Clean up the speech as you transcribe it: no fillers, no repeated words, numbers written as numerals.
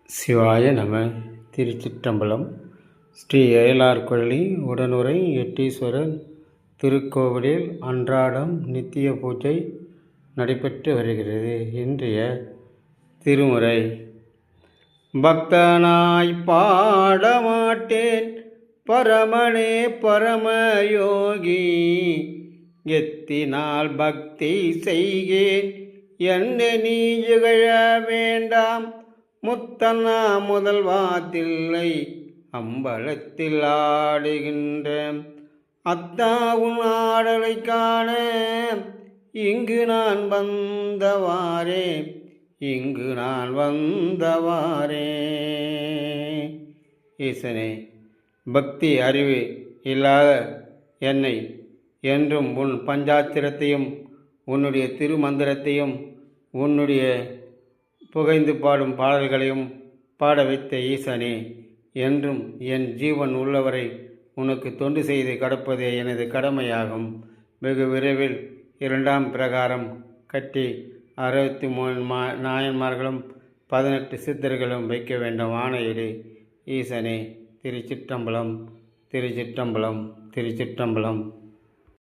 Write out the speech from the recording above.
சிவாய நம. திருச்சிற்றம்பலம். ஸ்ரீ ஏலார்குழலி உடனுறை எட்டீஸ்வரர் திருக்கோவிலில் அன்றாடம் நித்திய பூஜை நடைபெற்று வருகிறது. இன்றைய திருமுறை: பக்தனாய் பாடமாட்டேன் பரமனே பரமயோகி, எத்தினால் பக்தி செய்கேன் என்னை நீ இகழ வேண்டாம். முத்தனா முதல்வாத்தில்லை அம்பலத்தில் ஆடுகின்ற அத்தாவும் ஆடலை காண இங்கு நான் வந்தவாறே ஈசனே, பக்தி அறிவு இல்லாத என்னை என்றும் உன் பஞ்சாத்திரத்தையும் உன்னுடைய திருமந்திரத்தையும் உன்னுடைய புகைந்து பாடும் பாடல்களையும் பாட வைத்த ஈசனே, என்றும் என் ஜீவன் உள்ளவரை உனக்கு தொண்டு செய்து கடப்பதே எனது கடமையாகும். வெகு விரைவில் 2ஆம் பிரகாரம் கட்டி 63 நாயன்மார்களும் 18 சித்தர்களும் வைக்க வேண்டும் ஆணையிடு ஈசனே. திருச்சிற்றம்பலம், திருச்சிற்றம்பலம், திருச்சிற்றம்பலம்.